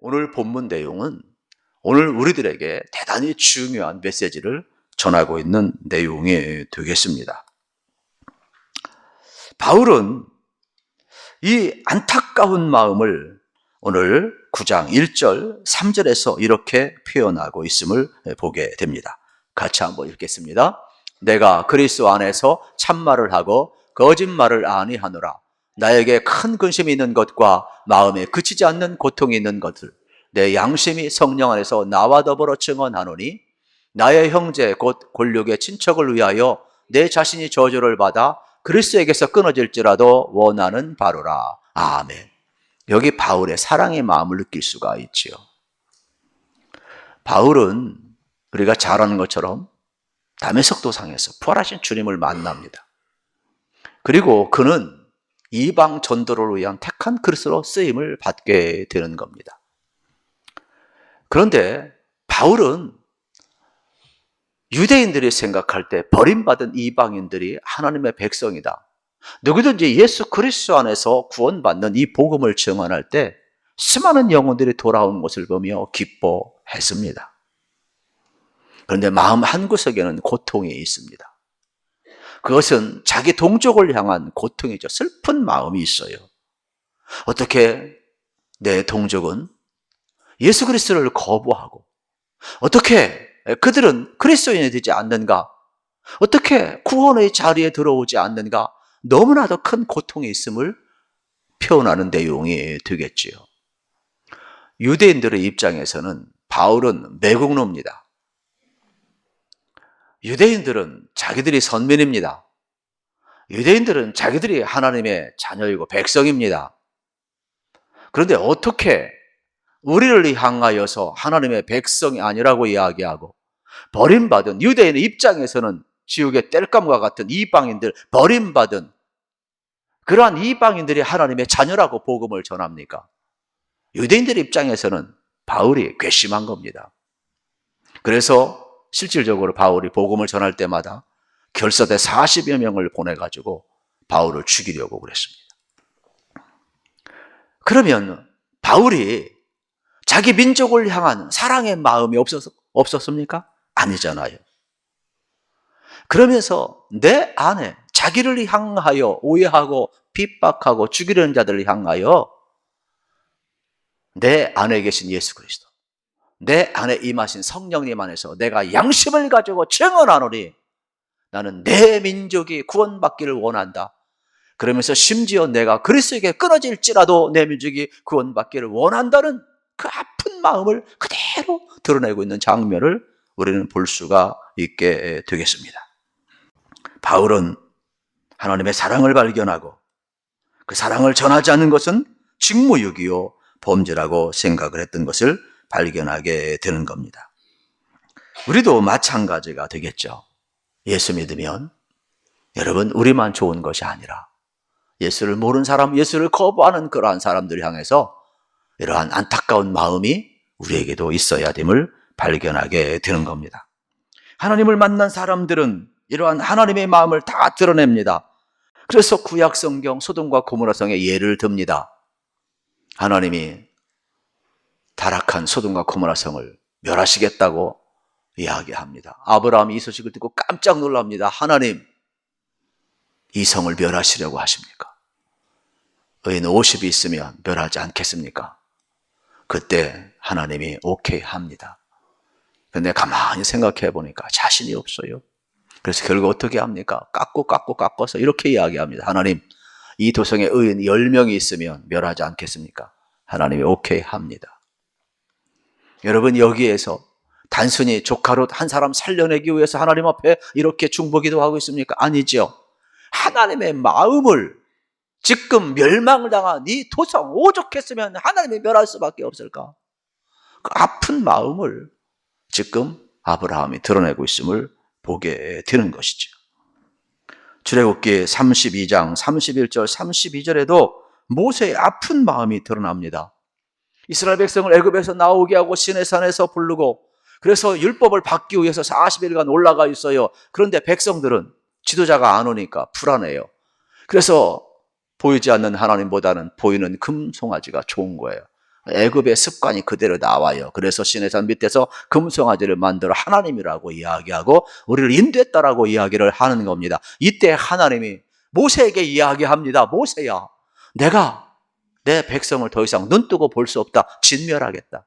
오늘 본문 내용은 오늘 우리들에게 대단히 중요한 메시지를 전하고 있는 내용이 되겠습니다. 바울은 이 안타까운 마음을 오늘 9장 1절, 3절에서 이렇게 표현하고 있음을 보게 됩니다. 같이 한번 읽겠습니다. 내가 그리스도 안에서 참말을 하고 거짓말을 아니하노라. 나에게 큰 근심이 있는 것과 마음에 그치지 않는 고통이 있는 것을 내 양심이 성령 안에서 나와 더불어 증언하노니 나의 형제 곧 골육의 친척을 위하여 내 자신이 저주를 받아 그리스도에게서 끊어질지라도 원하는 바로라. 아멘. 여기 바울의 사랑의 마음을 느낄 수가 있지요. 바울은 우리가 잘 아는 것처럼 다메섹 도상에서 부활하신 주님을 만납니다. 그리고 그는 이방 전도를 위한 택한 그리스도로 쓰임을 받게 되는 겁니다. 그런데 바울은 유대인들이 생각할 때 버림받은 이방인들이 하나님의 백성이다. 누구든지 예수 그리스도 안에서 구원받는 이 복음을 증언할 때 수많은 영혼들이 돌아온 것을 보며 기뻐했습니다. 그런데 마음 한구석에는 고통이 있습니다. 그것은 자기 동족을 향한 고통이죠. 슬픈 마음이 있어요. 어떻게 내 동족은 예수 그리스도를 거부하고 어떻게 그들은 그리스도인이 되지 않는가? 어떻게 구원의 자리에 들어오지 않는가? 너무나도 큰 고통이 있음을 표현하는 내용이 되겠지요. 유대인들의 입장에서는 바울은 매국노입니다. 유대인들은 자기들이 선민입니다. 유대인들은 자기들이 하나님의 자녀이고 백성입니다. 그런데 어떻게 우리를 향하여서 하나님의 백성이 아니라고 이야기하고 버림받은 유대인의 입장에서는 지옥의 땔감과 같은 이방인들, 버림받은 그러한 이방인들이 하나님의 자녀라고 복음을 전합니까? 유대인들의 입장에서는 바울이 괘씸한 겁니다. 그래서 실질적으로 바울이 복음을 전할 때마다 결사대 40여 명을 보내가지고 바울을 죽이려고 그랬습니다. 그러면 바울이 자기 민족을 향한 사랑의 마음이 없었습니까? 아니잖아요. 그러면서 내 안에 자기를 향하여 오해하고 핍박하고 죽이려는 자들을 향하여 내 안에 계신 예수 그리스도, 내 안에 임하신 성령님 안에서 내가 양심을 가지고 증언하노니 나는 내 민족이 구원받기를 원한다. 그러면서 심지어 내가 그리스도에게 끊어질지라도 내 민족이 구원받기를 원한다는 그 아픈 마음을 그대로 드러내고 있는 장면을 우리는 볼 수가 있게 되겠습니다. 바울은 하나님의 사랑을 발견하고 그 사랑을 전하지 않는 것은 직무유기요 범죄라고 생각을 했던 것을 발견하게 되는 겁니다. 우리도 마찬가지가 되겠죠. 예수 믿으면 여러분 우리만 좋은 것이 아니라 예수를 모르는 사람, 예수를 거부하는 그러한 사람들 향해서 이러한 안타까운 마음이 우리에게도 있어야 됨을 발견하게 되는 겁니다. 하나님을 만난 사람들은 이러한 하나님의 마음을 다 드러냅니다. 그래서 구약 성경 소돔과 고모라 성에 예를 듭니다. 하나님이 타락한 소돔과 고모라 성을 멸하시겠다고 이야기합니다. 아브라함이 이 소식을 듣고 깜짝 놀랍니다. 하나님, 이 성을 멸하시려고 하십니까? 의인 50이 있으면 멸하지 않겠습니까? 그때 하나님이 오케이 합니다. 그런데 가만히 생각해 보니까 자신이 없어요. 그래서 결국 어떻게 합니까? 깎아서 이렇게 이야기합니다. 하나님, 이 도성에 의인 10명이 있으면 멸하지 않겠습니까? 하나님이 오케이 합니다. 여러분, 여기에서 단순히 조카로 한 사람 살려내기 위해서 하나님 앞에 이렇게 중보기도하고 있습니까? 아니죠. 하나님의 마음을 지금 멸망을 당한 이 도성 오죽했으면 하나님이 멸할 수밖에 없을까? 그 아픈 마음을 지금 아브라함이 드러내고 있음을 보게 되는 것이죠. 출애굽기 32장 31절 32절에도 모세의 아픈 마음이 드러납니다. 이스라엘 백성을 애굽에서 나오게 하고 시내산에서 부르고 그래서 율법을 받기 위해서 40일간 올라가 있어요. 그런데 백성들은 지도자가 안 오니까 불안해요. 그래서 보이지 않는 하나님보다는 보이는 금송아지가 좋은 거예요. 애굽의 습관이 그대로 나와요. 그래서 시내산 밑에서 금송아지를 만들어 하나님이라고 이야기하고 우리를 인도했다라고 이야기를 하는 겁니다. 이때 하나님이 모세에게 이야기합니다. 모세야, 내가 내 백성을 더 이상 눈뜨고 볼 수 없다. 진멸하겠다.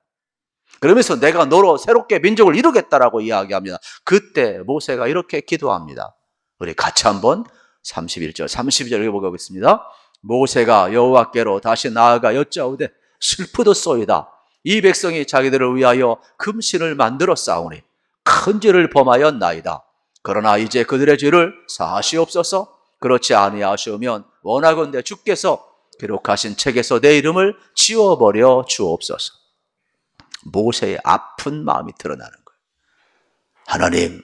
그러면서 내가 너로 새롭게 민족을 이루겠다라고 이야기합니다. 그때 모세가 이렇게 기도합니다. 우리 같이 한번 31절, 32절 읽어보겠습니다. 모세가 여호와께로 다시 나아가 여짜오되 슬프도소이다. 이 백성이 자기들을 위하여 금신을 만들어 싸우니 큰 죄를 범하였나이다. 그러나 이제 그들의 죄를 사하시옵소서. 그렇지 아니하시오면 원하건대 주께서 기록하신 책에서 내 이름을 지워버려 주옵소서. 모세의 아픈 마음이 드러나는 거예요. 하나님,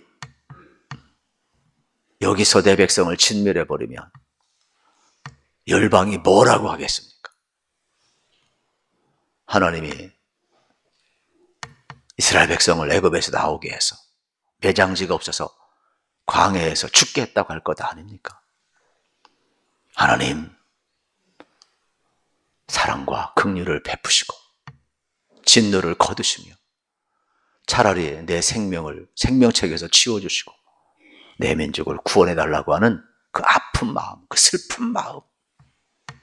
여기서 내 백성을 진멸해버리면 열방이 뭐라고 하겠습니까? 하나님이 이스라엘 백성을 애굽에서 나오게 해서 매장지가 없어서 광야에서 죽게 했다고 할 것 아닙니까? 하나님, 사랑과 긍휼을 베푸시고 진노를 거두시며 차라리 내 생명을 생명책에서 치워주시고 내 민족을 구원해달라고 하는 그 아픈 마음, 그 슬픈 마음,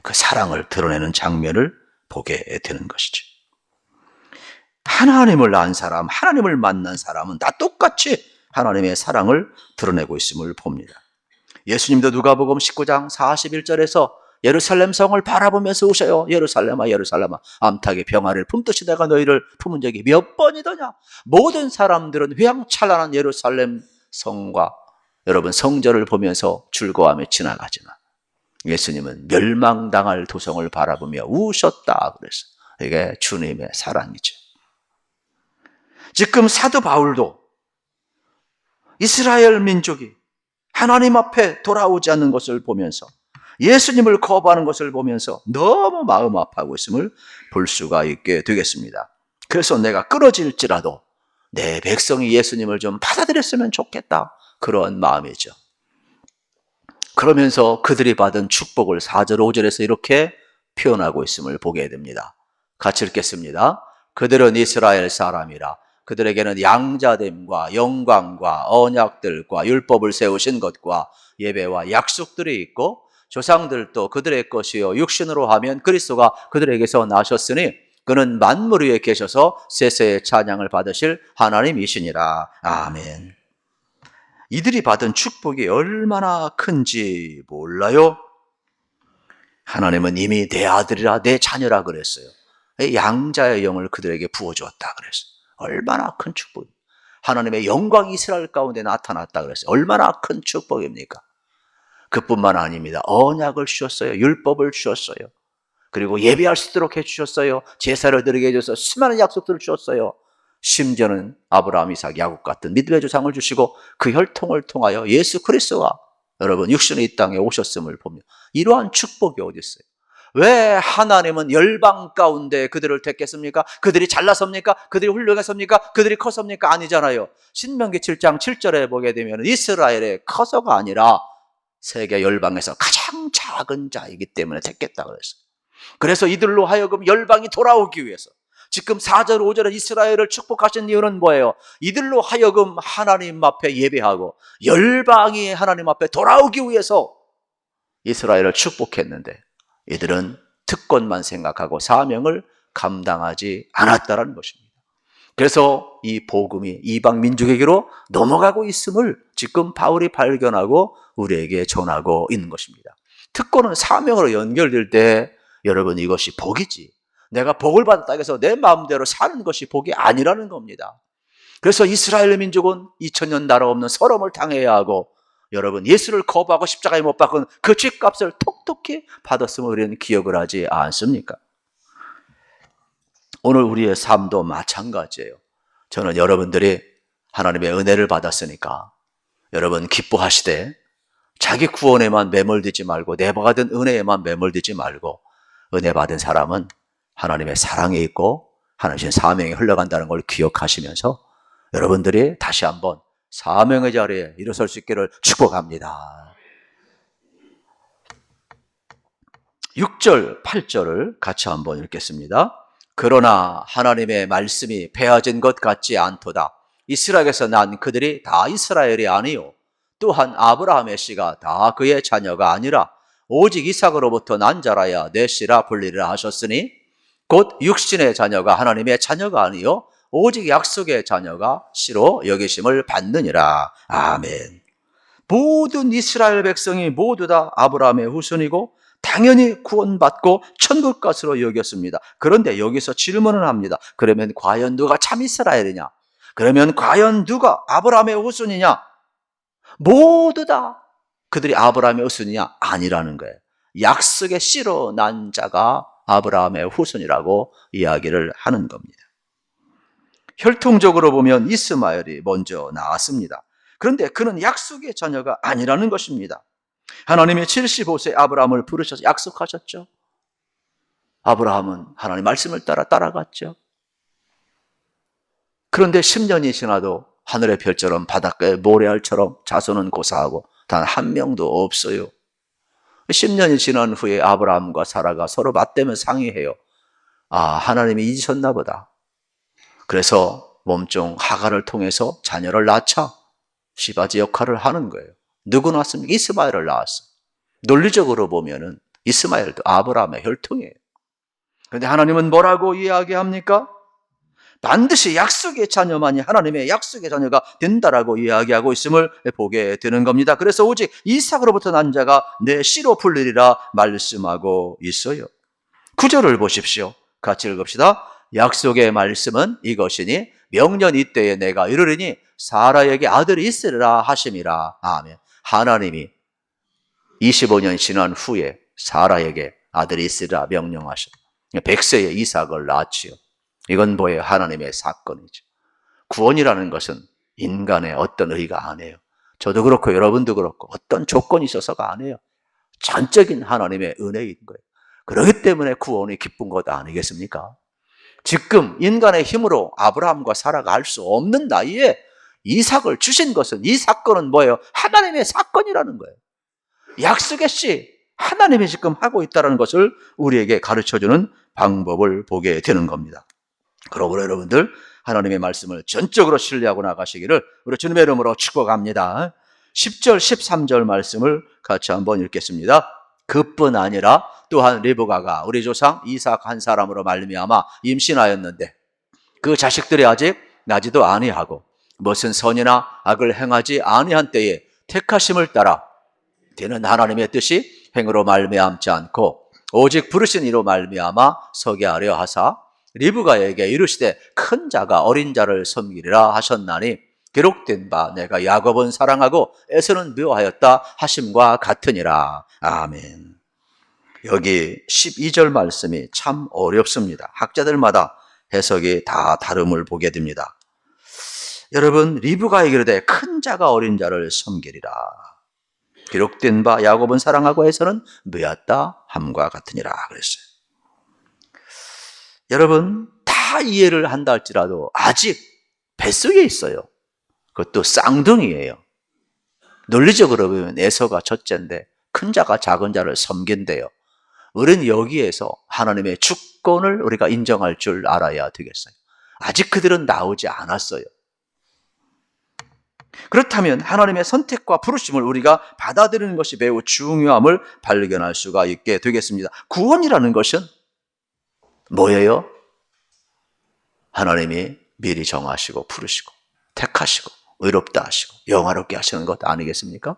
그 사랑을 드러내는 장면을 보게 되는 것이죠. 하나님을 안 사람, 하나님을 만난 사람은 다 똑같이 하나님의 사랑을 드러내고 있음을 봅니다. 예수님도 누가복음 19장 41절에서 예루살렘 성을 바라보면서 우셔요. 예루살렘아 예루살렘아 암탉의 병아리를 품듯이 내가 너희를 품은 적이 몇 번이더냐. 모든 사람들은 휘황찬란한 예루살렘 성과 여러분 성전을 보면서 즐거워하며 지나가지만 예수님은 멸망당할 도성을 바라보며 우셨다. 그래서 이게 주님의 사랑이죠. 지금 사도 바울도 이스라엘 민족이 하나님 앞에 돌아오지 않는 것을 보면서 예수님을 거부하는 것을 보면서 너무 마음 아파하고 있음을 볼 수가 있게 되겠습니다. 그래서 내가 끊어질지라도 내 백성이 예수님을 좀 받아들였으면 좋겠다. 그런 마음이죠. 그러면서 그들이 받은 축복을 4절 5절에서 이렇게 표현하고 있음을 보게 됩니다. 같이 읽겠습니다. 그들은 이스라엘 사람이라 그들에게는 양자됨과 영광과 언약들과 율법을 세우신 것과 예배와 약속들이 있고 조상들도 그들의 것이요 육신으로 하면 그리스도가 그들에게서 나셨으니 그는 만물 위에 계셔서 세세의 찬양을 받으실 하나님이시니라. 아멘. 이들이 받은 축복이 얼마나 큰지 몰라요? 하나님은 이미 내 아들이라 내 자녀라 그랬어요. 양자의 영을 그들에게 부어주었다 그랬어요. 얼마나 큰 축복입니까? 하나님의 영광이 이스라엘 가운데 나타났다 그랬어요. 얼마나 큰 축복입니까? 그뿐만 아닙니다. 언약을 주셨어요. 율법을 주셨어요. 그리고 예배할 수 있도록 해주셨어요. 제사를 드리게 해줘서 수많은 약속들을 주셨어요. 심지어는 아브라함, 이삭, 야곱 같은 믿음의 조상을 주시고 그 혈통을 통하여 예수 그리스도가 여러분 육신의 이 땅에 오셨음을 봅니다. 이러한 축복이 어디 있어요? 왜 하나님은 열방 가운데 그들을 택했습니까? 그들이 잘나섭니까? 그들이 훌륭했습니까? 그들이 컸습니까? 아니잖아요. 신명기 7장 7절에 보게 되면 이스라엘의 커서가 아니라 세계 열방에서 가장 작은 자이기 때문에 택했다 그랬어요. 그래서 이들로 하여금 열방이 돌아오기 위해서 지금 4절 5절에 이스라엘을 축복하신 이유는 뭐예요? 이들로 하여금 하나님 앞에 예배하고 열방이 하나님 앞에 돌아오기 위해서 이스라엘을 축복했는데 이들은 특권만 생각하고 사명을 감당하지 않았다는 것입니다. 그래서 이 복음이 이방 민족에게로 넘어가고 있음을 지금 바울이 발견하고 우리에게 전하고 있는 것입니다. 특권은 사명으로 연결될 때 여러분 이것이 복이지, 내가 복을 받았다 해서 내 마음대로 사는 것이 복이 아니라는 겁니다. 그래서 이스라엘 민족은 2000년 나라 없는 서름을 당해야 하고 여러분 예수를 거부하고 십자가에 못 박은 그 죗값을 톡톡히 받았음을 우리는 기억을 하지 않습니까? 오늘 우리의 삶도 마찬가지예요. 저는 여러분들이 하나님의 은혜를 받았으니까 여러분 기뻐하시되 자기 구원에만 매몰되지 말고 내가 받은 은혜에만 매몰되지 말고 은혜 받은 사람은 하나님의 사랑에 있고 하나님의 사명에 흘러간다는 걸 기억하시면서 여러분들이 다시 한번 사명의 자리에 일어설 수 있기를 축복합니다. 6절, 8절을 같이 한번 읽겠습니다. 그러나 하나님의 말씀이 베어진 것 같지 않도다. 이스라엘에서 난 그들이 다 이스라엘이 아니요 또한 아브라함의 씨가 다 그의 자녀가 아니라 오직 이삭으로부터 난 자라야 내 씨라 불리라 하셨으니 곧 육신의 자녀가 하나님의 자녀가 아니요 오직 약속의 자녀가 씨로 여기심을 받느니라. 아멘. 모든 이스라엘 백성이 모두 다 아브라함의 후손이고 당연히 구원받고 천국 것으로 여겼습니다. 그런데 여기서 질문을 합니다. 그러면 과연 누가 참 이스라엘이냐? 그러면 과연 누가 아브라함의 후손이냐? 모두 다 그들이 아브라함의 후손이냐? 아니라는 거예요. 약속의 씨로 난 자가 아브라함의 후손이라고 이야기를 하는 겁니다. 혈통적으로 보면 이스마엘이 먼저 나왔습니다. 그런데 그는 약속의 자녀가 아니라는 것입니다. 하나님이 75세 아브라함을 부르셔서 약속하셨죠. 아브라함은 하나님 말씀을 따라갔죠. 그런데 10년이 지나도 하늘의 별처럼 바닷가의 모래알처럼 자손은 고사하고 단 한 명도 없어요. 10년이 지난 후에 아브라함과 사라가 서로 맞대면 상의해요. 하나님이 잊으셨나 보다. 그래서 몸종 하갈을 통해서 자녀를 낳자 시바지 역할을 하는 거예요. 누구 낳았습니까? 이스마엘을 낳았어. 논리적으로 보면은 이스마엘도 아브라함의 혈통이에요. 그런데 하나님은 뭐라고 이야기합니까? 반드시 약속의 자녀만이 하나님의 약속의 자녀가 된다라고 이야기하고 있음을 보게 되는 겁니다. 그래서 오직 이삭으로부터 난 자가 내 씨로 풀리리라 말씀하고 있어요. 9절을 보십시오. 같이 읽읍시다. 약속의 말씀은 이것이니 명년 이때에 내가 이르리니 사라에게 아들이 있으리라 하심이라. 아멘. 하나님이 25년 지난 후에 사라에게 아들이 있으리라 명령하셨다. 100세의 이삭을 낳았지요. 이건 뭐예요? 하나님의 사건이죠. 구원이라는 것은 인간의 어떤 의가 아니에요. 저도 그렇고 여러분도 그렇고 어떤 조건이 있어서가 아니에요. 전적인 하나님의 은혜인 거예요. 그렇기 때문에 구원이 기쁜 것 아니겠습니까? 지금 인간의 힘으로 아브라함과 사라가 할 수 없는 나이에 이삭을 주신 것은, 이 사건은 뭐예요? 하나님의 사건이라는 거예요. 약속의 씨, 하나님이 지금 하고 있다는 것을 우리에게 가르쳐주는 방법을 보게 되는 겁니다. 그러므로 여러분들 하나님의 말씀을 전적으로 신뢰하고 나가시기를 우리 주님의 이름으로 축복합니다. 10절 13절 말씀을 같이 한번 읽겠습니다. 그뿐 아니라 또한 리브가가 우리 조상 이삭 한 사람으로 말미암아 임신하였는데 그 자식들이 아직 나지도 아니하고 무슨 선이나 악을 행하지 아니한 때에 택하심을 따라 되는 하나님의 뜻이 행으로 말미암지 않고 오직 부르신 이로 말미암아 서게 하려 하사 리브가에게 이르시되 큰 자가 어린 자를 섬기리라 하셨나니 기록된 바 내가 야곱은 사랑하고 에서는 미워하였다 하심과 같으니라. 아멘. 여기 12절 말씀이 참 어렵습니다. 학자들마다 해석이 다 다름을 보게 됩니다. 여러분, 리브가에게 이르되 큰 자가 어린 자를 섬기리라. 기록된 바 야곱은 사랑하고 에서는 미워하였다 함과 같으니라 그랬어요. 여러분, 다 이해를 한다 할지라도 아직 뱃속에 있어요. 그것도 쌍둥이에요. 논리적으로 보면 에서가 첫째인데 큰 자가 작은 자를 섬긴대요. 우리는 여기에서 하나님의 주권을 우리가 인정할 줄 알아야 되겠어요. 아직 그들은 나오지 않았어요. 그렇다면 하나님의 선택과 부르심을 우리가 받아들이는 것이 매우 중요함을 발견할 수가 있게 되겠습니다. 구원이라는 것은 뭐예요? 하나님이 미리 정하시고 부르시고 택하시고 의롭다 하시고 영화롭게 하시는 것 아니겠습니까?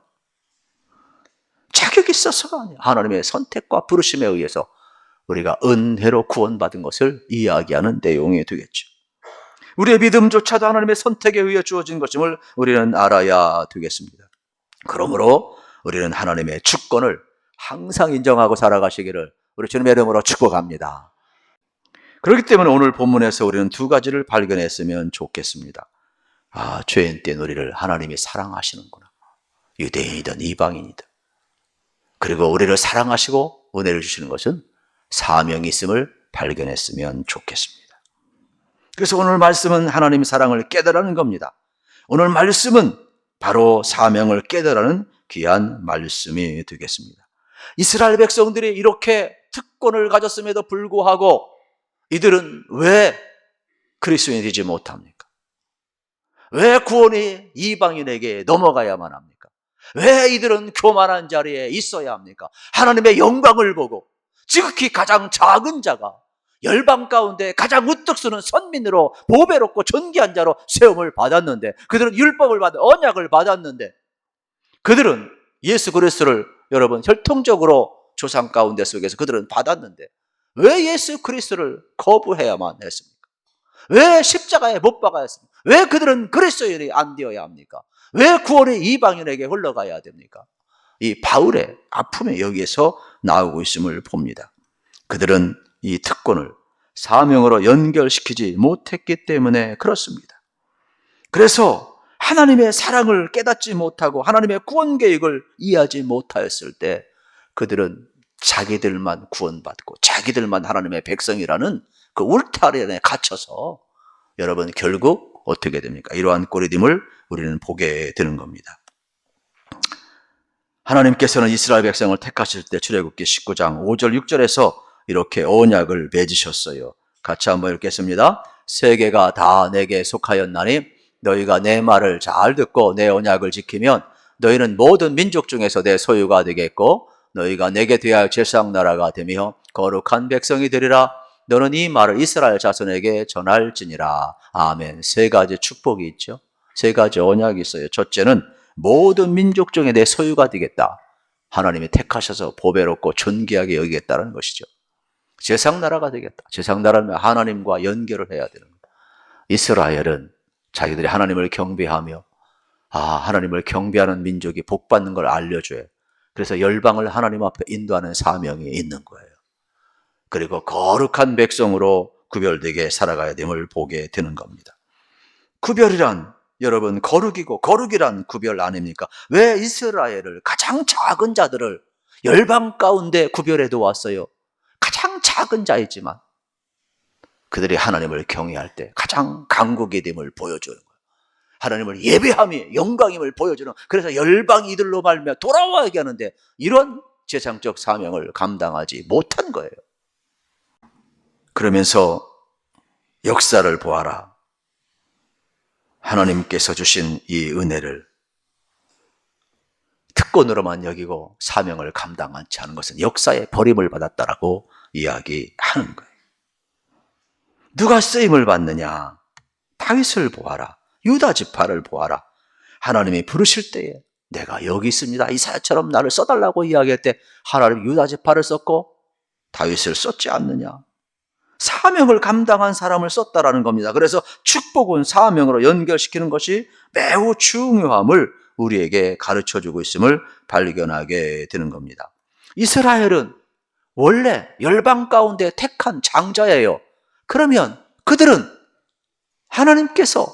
자격이 있어서가 아니에요. 하나님의 선택과 부르심에 의해서 우리가 은혜로 구원받은 것을 이야기하는 내용이 되겠죠. 우리의 믿음조차도 하나님의 선택에 의해 주어진 것임을 우리는 알아야 되겠습니다. 그러므로 우리는 하나님의 주권을 항상 인정하고 살아가시기를 우리 주님의 이름으로 축복합니다. 그렇기 때문에 오늘 본문에서 우리는 두 가지를 발견했으면 좋겠습니다. 죄인 때 우리를 하나님이 사랑하시는구나. 유대인이든 이방인이든. 그리고 우리를 사랑하시고 은혜를 주시는 것은 사명이 있음을 발견했으면 좋겠습니다. 그래서 오늘 말씀은 하나님의 사랑을 깨달으라는 겁니다. 오늘 말씀은 바로 사명을 깨달으라는 귀한 말씀이 되겠습니다. 이스라엘 백성들이 이렇게 특권을 가졌음에도 불구하고 이들은 왜 그리스도인이 되지 못합니까? 왜 구원이 이방인에게 넘어가야만 합니까? 왜 이들은 교만한 자리에 있어야 합니까? 하나님의 영광을 보고 지극히 가장 작은 자가 열방 가운데 가장 우뚝 서는 선민으로 보배롭고 존귀한 자로 세움을 받았는데, 그들은 율법을 받아 언약을 받았는데, 그들은 예수 그리스도를 여러분 혈통적으로 조상 가운데 속에서 그들은 받았는데 왜 예수 그리스도를 거부해야만 했습니까? 왜 십자가에 못 박아야 했습니까? 왜 그들은 그리스도인이 안 되어야 합니까? 왜 구원이 이방인에게 흘러가야 됩니까? 이 바울의 아픔이 여기에서 나오고 있음을 봅니다. 그들은 이 특권을 사명으로 연결시키지 못했기 때문에 그렇습니다. 그래서 하나님의 사랑을 깨닫지 못하고 하나님의 구원 계획을 이해하지 못하였을 때 그들은 자기들만 구원받고 자기들만 하나님의 백성이라는 그 울타리 안에 갇혀서 여러분 결국 어떻게 됩니까? 이러한 꼴이됨을 우리는 보게 되는 겁니다. 하나님께서는 이스라엘 백성을 택하실 때 출애굽기 19장 5절 6절에서 이렇게 언약을 맺으셨어요. 같이 한번 읽겠습니다. 세계가 다 내게 속하였나니 너희가 내 말을 잘 듣고 내 언약을 지키면 너희는 모든 민족 중에서 내 소유가 되겠고 너희가 내게 대하여 제사장 나라가 되며 거룩한 백성이 되리라. 너는 이 말을 이스라엘 자손에게 전할지니라. 아멘. 세 가지 축복이 있죠. 세 가지 언약이 있어요. 첫째는 모든 민족 중에 내 소유가 되겠다. 하나님이 택하셔서 보배롭고 존귀하게 여기겠다는 것이죠. 제사장 나라가 되겠다. 제사장 나라는 하나님과 연결을 해야 되는 겁니다. 이스라엘은 자기들이 하나님을 경배하며 하나님을 경배하는 민족이 복받는 걸 알려줘요. 그래서 열방을 하나님 앞에 인도하는 사명이 있는 거예요. 그리고 거룩한 백성으로 구별되게 살아가야 됨을 보게 되는 겁니다. 구별이란 여러분 거룩이고 거룩이란 구별 아닙니까? 왜 이스라엘을 가장 작은 자들을 열방 가운데 구별해 두었어요? 가장 작은 자이지만 그들이 하나님을 경외할 때 가장 강국이 됨을 보여주는 거예요. 하나님을 예배함이 영광임을 보여주는, 그래서 열방이 이들로 말미암아 돌아와야 하는데 이런 제상적 사명을 감당하지 못한 거예요. 그러면서 역사를 보아라. 하나님께서 주신 이 은혜를 특권으로만 여기고 사명을 감당하지 않은 것은 역사에 버림을 받았다라고 이야기하는 거예요. 누가 쓰임을 받느냐? 다윗을 보아라. 유다 지파를 보아라. 하나님이 부르실 때에 내가 여기 있습니다. 이사야처럼 나를 써달라고 이야기할 때 하나님 유다 지파를 썼고 다윗을 썼지 않느냐? 사명을 감당한 사람을 썼다라는 겁니다. 그래서 축복은 사명으로 연결시키는 것이 매우 중요함을 우리에게 가르쳐주고 있음을 발견하게 되는 겁니다. 이스라엘은 원래 열방 가운데 택한 장자예요. 그러면 그들은 하나님께서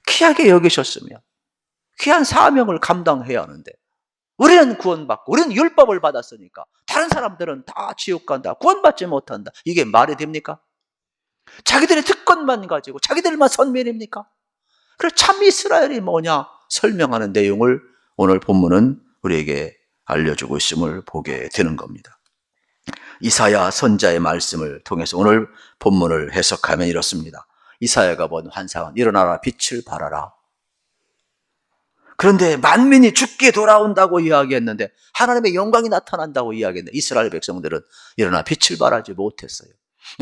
귀하게 여기셨으며 귀한 사명을 감당해야 하는데 우리는 구원받고 우리는 율법을 받았으니까 다른 사람들은 다 지옥 간다, 구원받지 못한다. 이게 말이 됩니까? 자기들의 특권만 가지고 자기들만 선민입니까? 그래서 참 이스라엘이 뭐냐 설명하는 내용을 오늘 본문은 우리에게 알려주고 있음을 보게 되는 겁니다. 이사야 선자의 말씀을 통해서 오늘 본문을 해석하면 이렇습니다. 이사야가 본 환상은 일어나라 빛을 발하라. 그런데 만민이 죽게 돌아온다고 이야기했는데 하나님의 영광이 나타난다고 이야기했는데 이스라엘 백성들은 일어나 빛을 발하지 못했어요.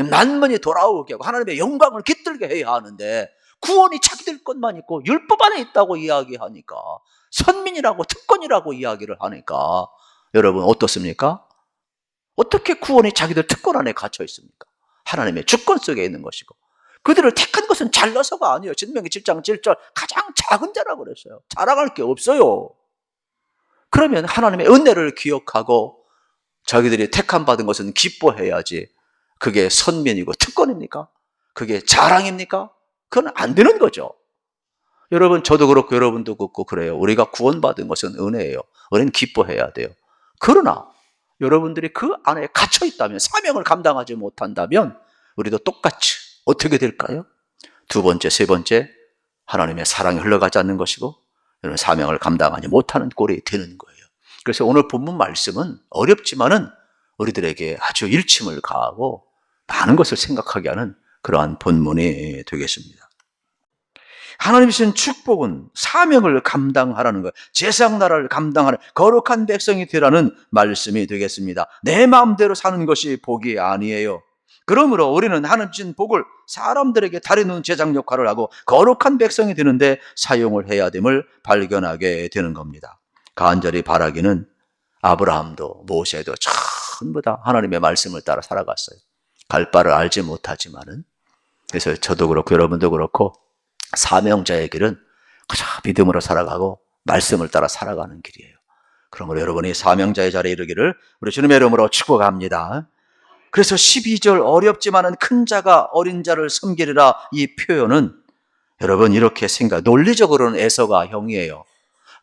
만민이 돌아오게 하고 하나님의 영광을 깃들게 해야 하는데 구원이 자기들 것만 있고 율법 안에 있다고 이야기하니까 선민이라고 특권이라고 이야기를 하니까 여러분 어떻습니까? 어떻게 구원이 자기들 특권 안에 갇혀 있습니까? 하나님의 주권 속에 있는 것이고 그들을 택한 것은 잘나서가 아니에요. 신명기 7장 7절 가장 작은 자라고 그랬어요. 자랑할 게 없어요. 그러면 하나님의 은혜를 기억하고 자기들이 택함 받은 것은 기뻐해야지. 그게 선민이고 특권입니까? 그게 자랑입니까? 그건 안 되는 거죠. 여러분 저도 그렇고 여러분도 그렇고 그래요. 우리가 구원받은 것은 은혜예요. 은혜는 기뻐해야 돼요. 그러나 여러분들이 그 안에 갇혀 있다면 사명을 감당하지 못한다면 우리도 똑같이 어떻게 될까요? 두 번째, 세 번째 하나님의 사랑이 흘러가지 않는 것이고 사명을 감당하지 못하는 꼴이 되는 거예요. 그래서 오늘 본문 말씀은 어렵지만은 우리들에게 아주 일침을 가하고 많은 것을 생각하게 하는 그러한 본문이 되겠습니다. 하나님이 주신 축복은 사명을 감당하라는 거예요. 제사장나라를 감당하는 거룩한 백성이 되라는 말씀이 되겠습니다. 내 마음대로 사는 것이 복이 아니에요. 그러므로 우리는 하나님 주신 복을 사람들에게 다루는 제장 역할을 하고 거룩한 백성이 되는데 사용을 해야 됨을 발견하게 되는 겁니다. 간절히 바라기는 아브라함도 모세도 전부 다 하나님의 말씀을 따라 살아갔어요. 갈 바를 알지 못하지만은. 그래서 저도 그렇고 여러분도 그렇고 사명자의 길은 그저 믿음으로 살아가고 말씀을 따라 살아가는 길이에요. 그러므로 여러분이 사명자의 자리에 이르기를 우리 주님의 이름으로 축복합니다. 그래서 12절 어렵지만은 큰 자가 어린 자를 섬기리라, 이 표현은 여러분 이렇게 논리적으로는 에서가 형이에요.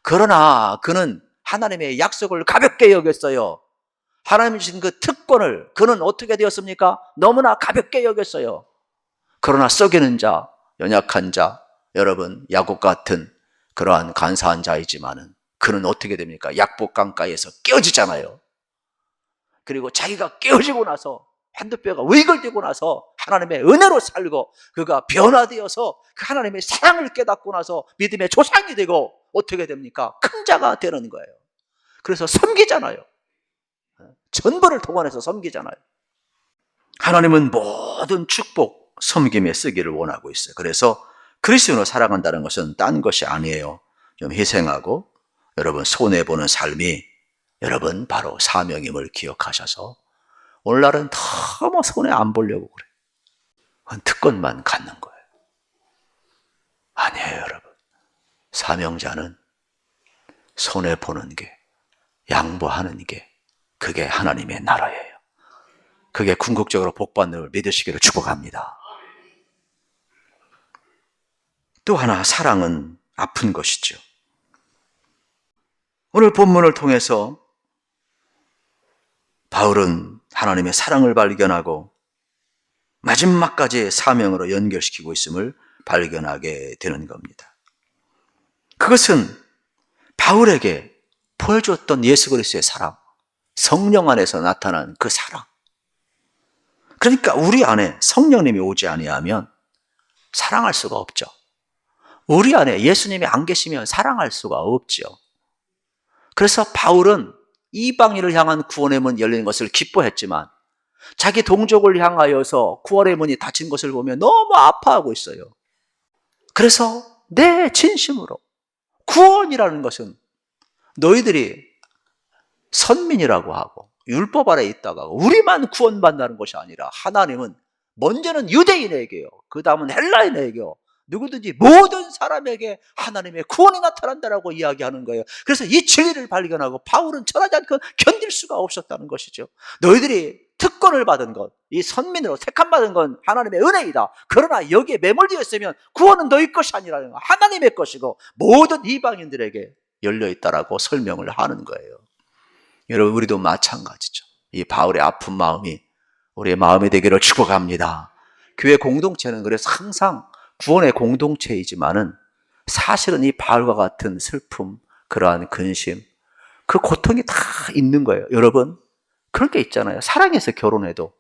그러나 그는 하나님의 약속을 가볍게 여겼어요. 하나님이 주신 그 특권을 그는 어떻게 되었습니까? 너무나 가볍게 여겼어요. 그러나 썩이는 자, 연약한 자, 여러분 야곱 같은 그러한 간사한 자이지만은 그는 어떻게 됩니까? 약복 강가에서 깨어지잖아요. 그리고 자기가 깨어지고 나서 한두 뼈가 위글되고 나서 하나님의 은혜로 살고 그가 변화되어서 그 하나님의 사랑을 깨닫고 나서 믿음의 조상이 되고 어떻게 됩니까? 큰 자가 되는 거예요. 그래서 섬기잖아요. 전부를 동원해서 섬기잖아요. 하나님은 모든 축복, 섬김에 쓰기를 원하고 있어요. 그래서 그리스도인으로 살아간다는 것은 딴 것이 아니에요. 좀 희생하고 여러분 손해보는 삶이 여러분 바로 사명임을 기억하셔서 오늘날은 너무 손해 안 보려고 그래요. 그건 특권만 갖는 거예요. 아니에요, 여러분. 사명자는 손해보는 게, 양보하는 게 그게 하나님의 나라예요. 그게 궁극적으로 복받는 걸 믿으시기를 축복합니다. 또 하나, 사랑은 아픈 것이죠. 오늘 본문을 통해서 바울은 하나님의 사랑을 발견하고 마지막까지 사명으로 연결시키고 있음을 발견하게 되는 겁니다. 그것은 바울에게 보여줬던 예수 그리스도의 사랑, 성령 안에서 나타난 그 사랑. 그러니까 우리 안에 성령님이 오지 아니하면 사랑할 수가 없죠. 우리 안에 예수님이 안 계시면 사랑할 수가 없죠. 그래서 바울은 이방인을 향한 구원의 문이 열리는 것을 기뻐했지만 자기 동족을 향하여서 구원의 문이 닫힌 것을 보면 너무 아파하고 있어요. 그래서 내 진심으로 구원이라는 것은 너희들이 선민이라고 하고 율법 아래 있다가 우리만 구원받는 것이 아니라 하나님은 먼저는 유대인에게요, 그 다음은 헬라인에게요, 누구든지 모든 사람에게 하나님의 구원이 나타난다라고 이야기하는 거예요. 그래서 이 진리를 발견하고 바울은 전하지 않고 견딜 수가 없었다는 것이죠. 너희들이 특권을 받은 것, 이 선민으로 택함받은 건 하나님의 은혜이다. 그러나 여기에 매몰되어 있으면 구원은 너희 것이 아니라는 거, 하나님의 것이고 모든 이방인들에게 열려있다라고 설명을 하는 거예요. 여러분, 우리도 마찬가지죠. 이 바울의 아픈 마음이 우리의 마음이 되기를 축복합니다. 교회 공동체는 그래서 항상 구원의 공동체이지만은 사실은 이 바울과 같은 슬픔, 그러한 근심, 그 고통이 다 있는 거예요. 여러분, 그런 게 있잖아요. 사랑해서 결혼해도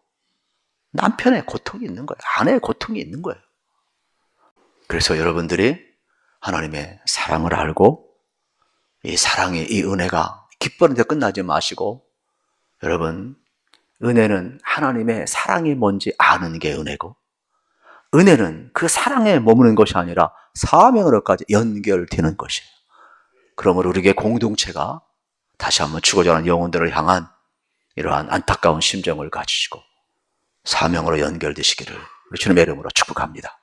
남편의 고통이 있는 거예요. 아내의 고통이 있는 거예요. 그래서 여러분들이 하나님의 사랑을 알고 이 사랑이, 이 은혜가 기뻐하는데 끝나지 마시고, 여러분, 은혜는 하나님의 사랑이 뭔지 아는 게 은혜고, 은혜는 그 사랑에 머무는 것이 아니라 사명으로까지 연결되는 것이에요. 그러므로 우리의 공동체가 다시 한번 죽어져 가는 영혼들을 향한 이러한 안타까운 심정을 가지시고 사명으로 연결되시기를 우리 주님의 이름으로 축복합니다.